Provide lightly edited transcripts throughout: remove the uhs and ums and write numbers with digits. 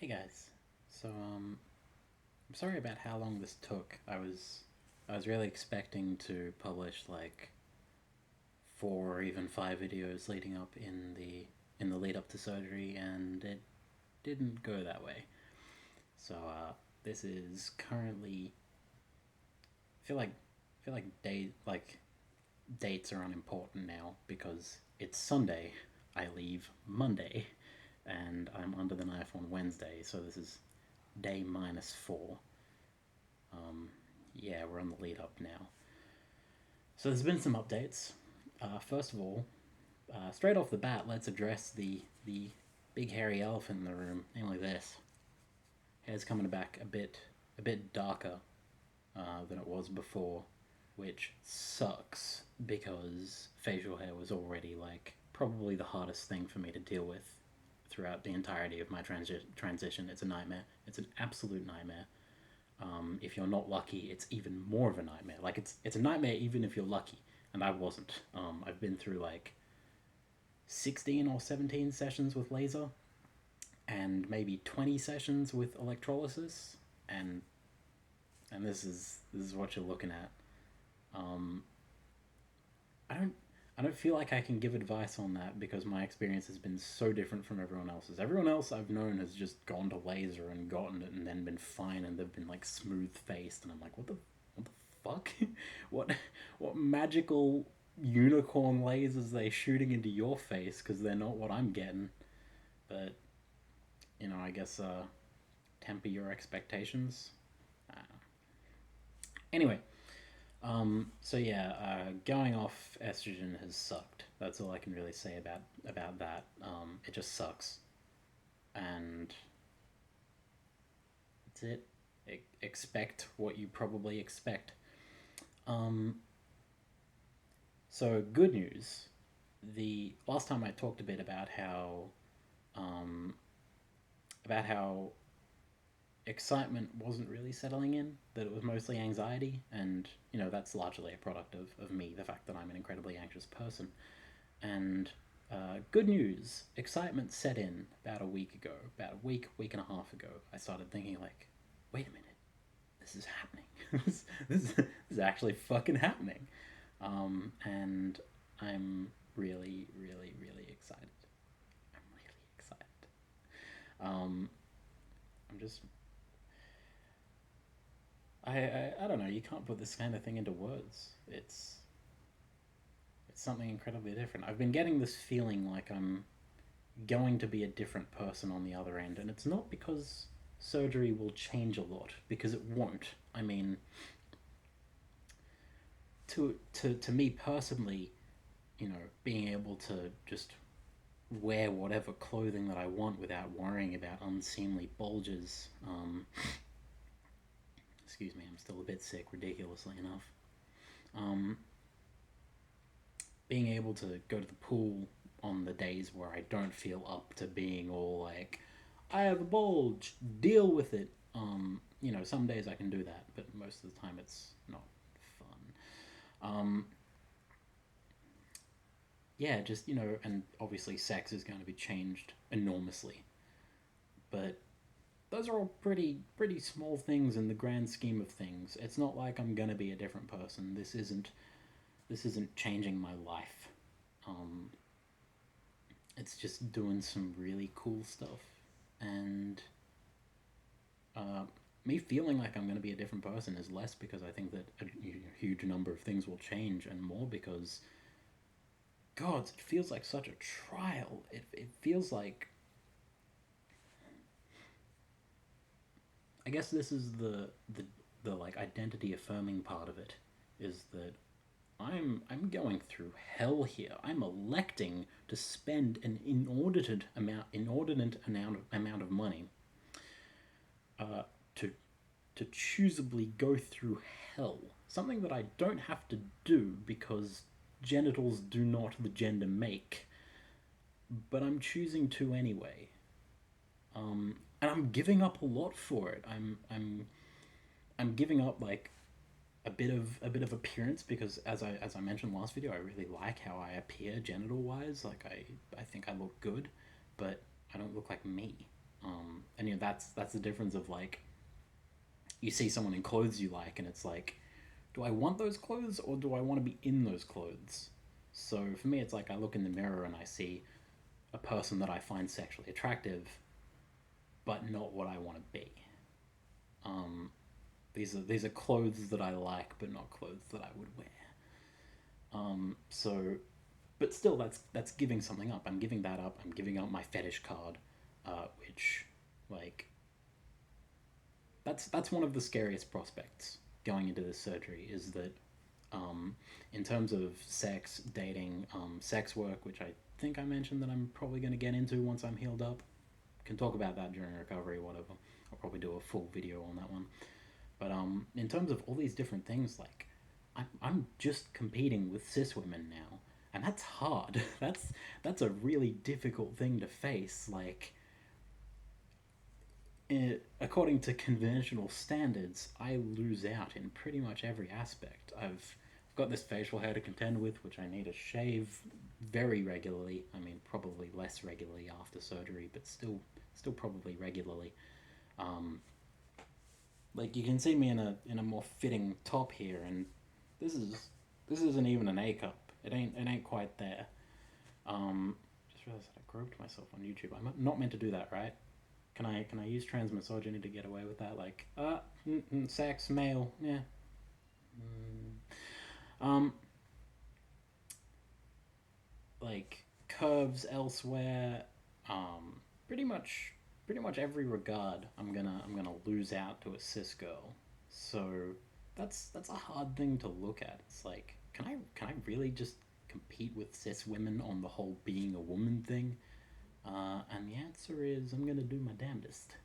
Hey guys. I'm sorry about how long this took. I was really expecting to publish like 4 or even 5 videos leading up in the lead up to surgery, and it didn't go that way. This is currently I feel like dates are unimportant now because it's Sunday. I leave Monday, and I'm under the knife on Wednesday. So this is day -4. Yeah, we're on the lead up now. So there's been some updates. First of all, straight off the bat, let's address the big hairy elephant in the room, namely this. Hair's coming back a bit darker than it was before, which sucks because facial hair was already like probably the hardest thing for me to deal with throughout the entirety of my transition. It's a nightmare. It's an absolute nightmare. If you're not lucky, it's even more of a nightmare. Like it's a nightmare even if you're lucky, and I wasn't. I've been through like 16 or 17 sessions with laser, and maybe 20 sessions with electrolysis, and this is what you're looking at. Um, I don't I don't feel like I can give advice on that because my experience has been so different from everyone else's. Everyone else I've known has just gone to laser and gotten it and then been fine, and they've been like smooth faced, and I'm like, what the fuck? what what magical unicorn lasers they shooting into your face, because they're not what I'm getting. But I guess temper your expectations. Uh, anyway, so yeah, going off estrogen has sucked. That's all I can really say about that. It just sucks, and that's it. Expect what you probably expect. Um, so good news. The last time I talked a bit um, about how excitement wasn't really settling in, that it was mostly anxiety, and that's largely a product of me, the fact that I'm an incredibly anxious person. And good news, excitement set in about a week ago, about a week and a half ago. I started thinking, like, wait a minute, this is happening. This is actually fucking happening. And I'm really, really, really excited. I'm really excited. Um, I'm just I don't know. You can't put this kind of thing into words. It's something incredibly different. I've been getting this feeling like I'm going to be a different person on the other end, and it's not because surgery will change a lot, because it won't. I mean, to me personally, being able to just wear whatever clothing that I want without worrying about unseemly bulges. Excuse me, I'm still a bit sick, ridiculously enough. Um, Being able to go to the pool on the days where I don't feel up to being all like, I have a bulge, deal with it. Some days I can do that, but most of the time it's not fun. Yeah, just, and obviously sex is going to be changed enormously, but those are all pretty small things in the grand scheme of things. It's not like I'm gonna be a different person. This isn't changing my life. Um, it's just doing some really cool stuff, and uh, me feeling like I'm gonna be a different person is less because I think that a huge number of things will change, and more because God, it feels like such a trial. It feels like, I guess this is the like identity affirming part of it, is that I'm going through hell here. I'm electing to spend an inordinate amount of money uh, to to choosably go through hell. Something that I don't have to do because genitals do not the gender make, but I'm choosing to anyway. And I'm giving up a lot for it. I'm giving up like a bit of appearance, because as I mentioned last video, I really like how I appear genital wise. Like I think I look good, but I don't look like me. And that's the difference of like you see someone in clothes you like, and it's like, do I want those clothes or do I want to be in those clothes? So for me, it's like I look in the mirror and I see a person that I find sexually attractive, but not what I want to be. Um, these are clothes that I like, but not clothes that I would wear. So, but still, that's giving something up. I'm giving that up. I'm giving up my fetish card, which, like, that's one of the scariest prospects going into this surgery is that, in terms of sex, dating, sex work, which I think I mentioned that I'm probably going to get into once I'm healed up. Can talk about that during recovery, whatever. I'll probably do a full video on that one. But in terms of all these different things, like I'm just competing with cis women now, and that's hard. That's a really difficult thing to face. Like, according to conventional standards, I lose out in pretty much every aspect. I've got this facial hair to contend with, which I need to shave very regularly. I mean, probably less regularly after surgery, but still probably regularly. Um, like you can see me in a more fitting top here, and this is this isn't even an A cup. It ain't quite there. Just realized that I groped myself on YouTube. I'm not meant to do that, right? Can I use transmisogyny to get away with that? Like, sex, male, yeah. Um, like curves elsewhere. Pretty much, pretty much every regard, I'm gonna lose out to a cis girl. So that's a hard thing to look at. It's like, can I really just compete with cis women on the whole being a woman thing? And the answer is I'm gonna do my damnedest.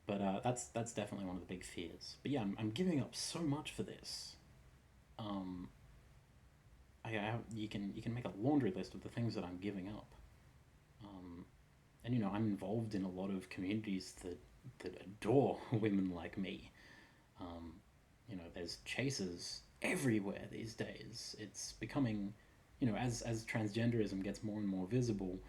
But that's definitely one of the big fears. But yeah, I'm giving up so much for this. Um, you can make a laundry list of the things that I'm giving up. Um, and I'm involved in a lot of communities that adore women like me. Um, there's chases everywhere these days. It's becoming, as transgenderism gets more and more visible,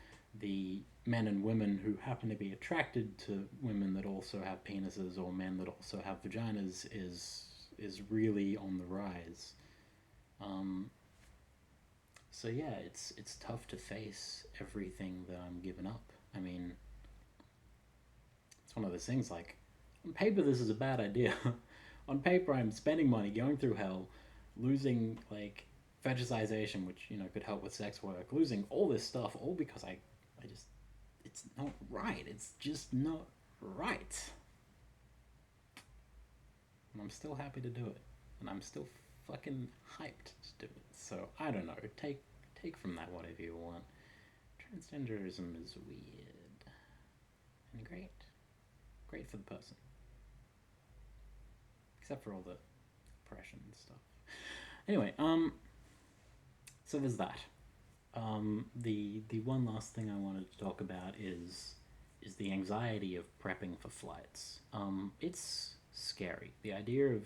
the men and women who happen to be attracted to women that also have penises or men that also have vaginas is really on the rise. Um, so yeah, it's tough to face everything that I'm giving up. I mean, it's one of those things like, on paper this is a bad idea. On paper I'm spending money, going through hell, losing like fetishization, which could help with sex work, losing all this stuff, all because I just it's not right. It's just not right. And I'm still happy to do it, and I'm still fucking hyped to do it. So I don't know. Take from that whatever you want. Transgenderism is weird and great for the person, except for all the oppression and stuff. Anyway, so there's that. The one last thing I wanted to talk about is the anxiety of prepping for flights. It's scary. The idea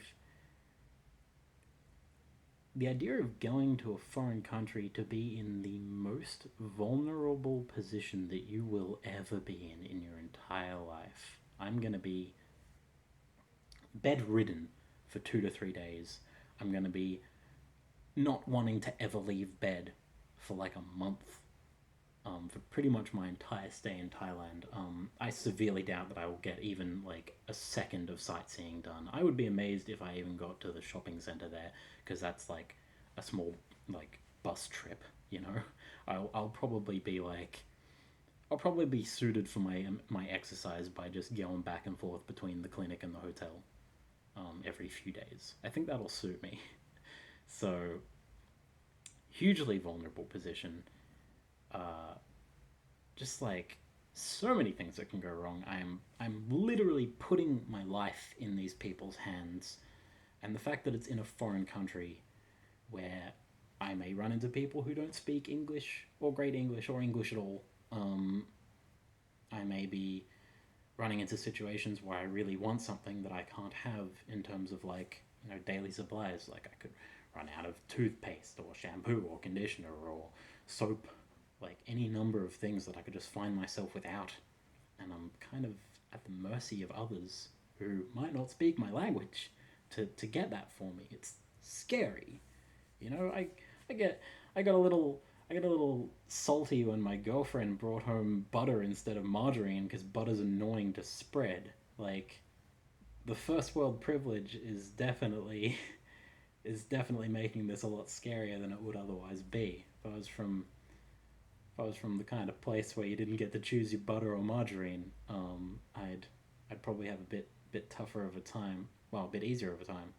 of going to a foreign country to be in the most vulnerable position that you will ever be in your entire life. I'm gonna be bedridden for 2 to 3 days. I'm gonna be not wanting to ever leave bed for like a month, for pretty much my entire stay in Thailand. I severely doubt that I will get even like a second of sightseeing done. I would be amazed if I even got to the shopping center there, because that's like a small like bus trip. I'll probably be like, I'll probably be suited for my exercise by just going back and forth between the clinic and the hotel, every few days. I think that'll suit me. So hugely vulnerable position. Uh, just like so many things that can go wrong. I'm literally putting my life in these people's hands, and the fact that it's in a foreign country where I may run into people who don't speak English or great English or English at all. I may be running into situations where I really want something that I can't have in terms of like daily supplies. Like I could run out of toothpaste or shampoo or conditioner or soap, like any number of things that I could just find myself without. and I'm kind of at the mercy of others who might not speak my language to get that for me. It's scary. You know, I get I got a little I got a little salty when my girlfriend brought home butter instead of margarine because butter's annoying to spread. Like the first world privilege is definitely making this a lot scarier than it would otherwise be. If I was from the kind of place where you didn't get to choose your butter or margarine, I'd probably have a bit tougher of a time. Well, a bit easier of a time.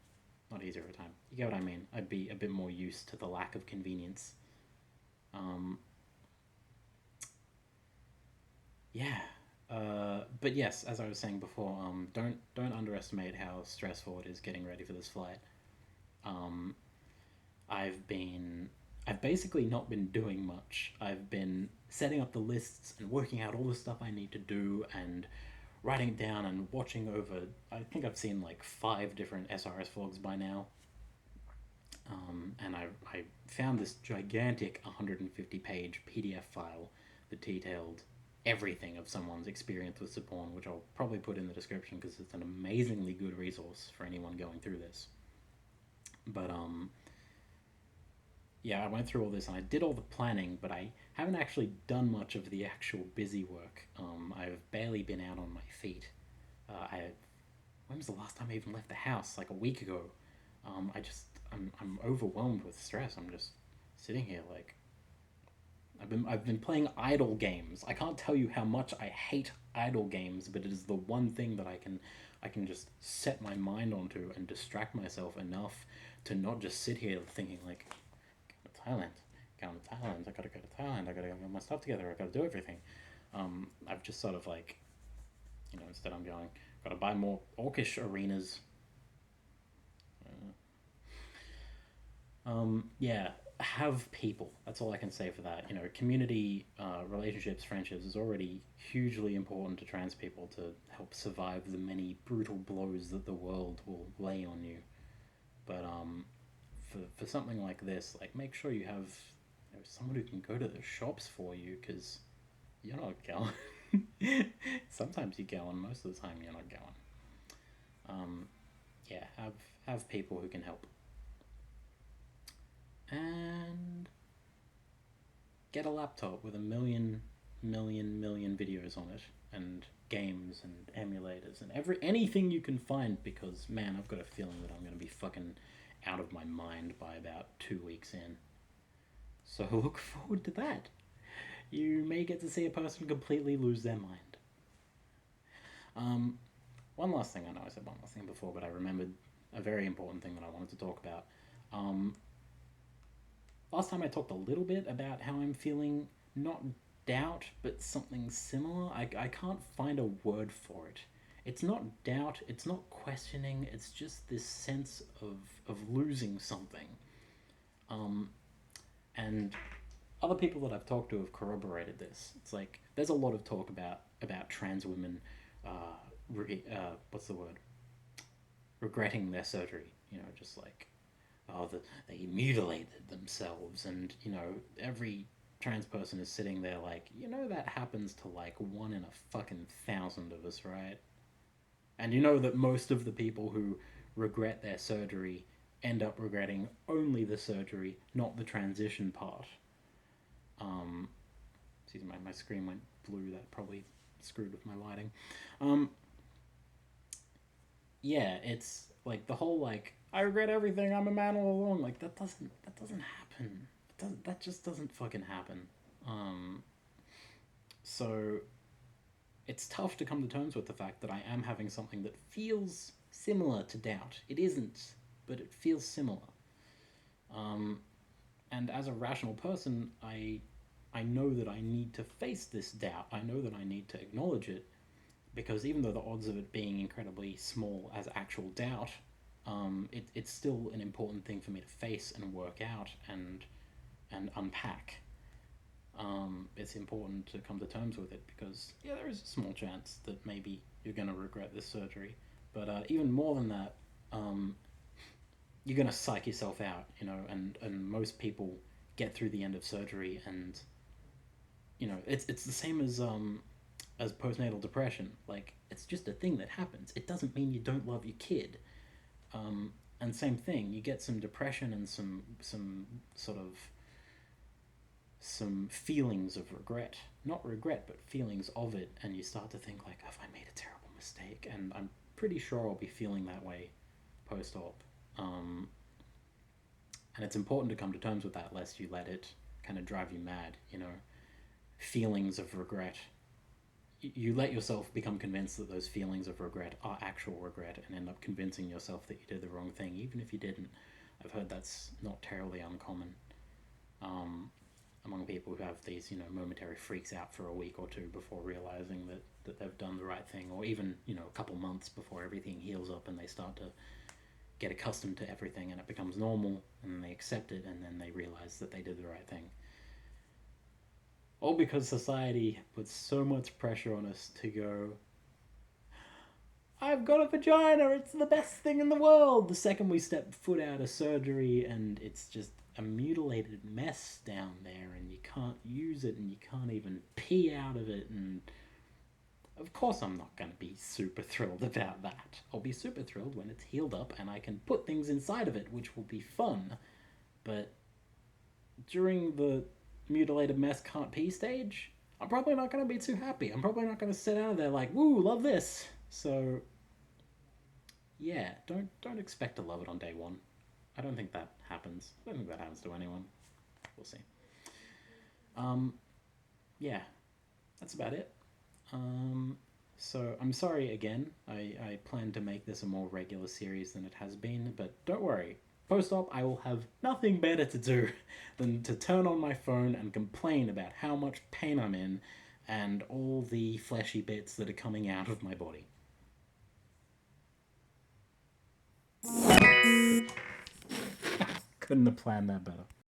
Not easier of a time. You get what I mean? I'd be a bit more used to the lack of convenience. Um, yeah. But yes, as I was saying before, don't underestimate how stressful it is getting ready for this flight. Um, I've been I've basically not been doing much. I've been setting up the lists and working out all the stuff I need to do and writing it down and watching over. I think I've seen like five different SRS vlogs by now. And I found this gigantic 150-page PDF file that detailed everything of someone's experience with Sapporn, which I'll probably put in the description because it's an amazingly good resource for anyone going through this. But yeah, I went through all this and I did all the planning, but I haven't actually done much of the actual busy work. I've barely been out on my feet. I When was the last time I even left the house? Like a week ago. I'm overwhelmed with stress. I'm just sitting here like I've been playing idle games. I can't tell you how much I hate idle games, but it is the one thing that I can just set my mind onto and distract myself enough to not just sit here thinking like go to Thailand, go to Thailand. I gotta go to Thailand. I gotta get my stuff together. I gotta do everything. I've just sort of like instead I'm going gotta buy more orcish arenas. Yeah, have people. That's all I can say for that. Community, relationships, friendships is already hugely important to trans people to help survive the many brutal blows that the world will lay on you. But for something like this, like make sure you have someone who can go to the shops for you because you're not going. Sometimes you're going. Most of the time, you're not going. Yeah, have people who can help and get a laptop with a million videos on it and games and emulators and anything you can find because man, I've got a feeling that I'm going to be fucking out of my mind by about 2 weeks in. So look forward to that. You may get to see a person completely lose their mind. Um, One last thing. I know I said one last thing before, but I remembered a very important thing that I wanted to talk about. Um, Last time I talked a little bit about how I'm feeling not doubt, but something similar. I can't find a word for it. It's not doubt, it's not questioning, it's just this sense of losing something. Um, and other people that I've talked to have corroborated this. It's like there's a lot of talk about trans women, what's the word? Regretting their surgery. Just like they mutilated themselves, and every trans person is sitting there like that happens to like one in a fucking thousand of us, right? And that most of the people who regret their surgery end up regretting only the surgery, not the transition part. um Excuse me, my screen went blue. That probably screwed with my lighting. um yeah, it's like the whole like I regret everything. I'm a man all along. Like that doesn't happen. That just doesn't fucking happen. Um, so it's tough to come to terms with the fact that I am having something that feels similar to doubt. It isn't, but it feels similar. Um, and as a rational person, I know that I need to face this doubt. I know that I need to acknowledge it because even though the odds of it being incredibly small as actual doubt, it's still an important thing for me to face and work out and unpack. It's important to come to terms with it because yeah, there is a small chance that maybe you're going to regret this surgery, but even more than that, um, you're going to psych yourself out, and most people get through the end of surgery and it's the same as as postnatal depression. Like, it's just a thing that happens. It doesn't mean you don't love your kid. And same thing, you get some depression and some sort of some feelings of regret. Not regret, but feelings of it, and you start to think like, have I made a terrible mistake? And I'm pretty sure I'll be feeling that way post-op. And it's important to come to terms with that, lest you let it kind of drive you mad, you know. Feelings of regret. You let yourself become convinced that those feelings of regret are actual regret and end up convincing yourself that you did the wrong thing, even if you didn't. I've heard that's not terribly uncommon among people who have these, you know, momentary freaks out for a week or two before realizing that they've done the right thing, or even, you know, a couple months before everything heals up and they start to get accustomed to everything and it becomes normal, and then they accept it, and then they realize that they did the right thing. All because society puts so much pressure on us to go, I've got a vagina, it's the best thing in the world. The second we step foot out of surgery and it's just a mutilated mess down there and you can't use it and you can't even pee out of it. And of course I'm not going to be super thrilled about that. I'll be super thrilled when it's healed up and I can put things inside of it, which will be fun. But during the mutilated mess can't pee stage, I'm probably not going to be too happy. I'm probably not going to sit out there like, woo, love this. So yeah, don't expect to love it on day one. I don't think that happens. I don't think that happens to anyone. We'll see. Yeah, that's about it. So I'm sorry again. I plan to make this a more regular series than it has been, but don't worry. Post-op, I will have nothing better to do than to turn on my phone and complain about how much pain I'm in and all the fleshy bits that are coming out of my body. Couldn't have planned that better.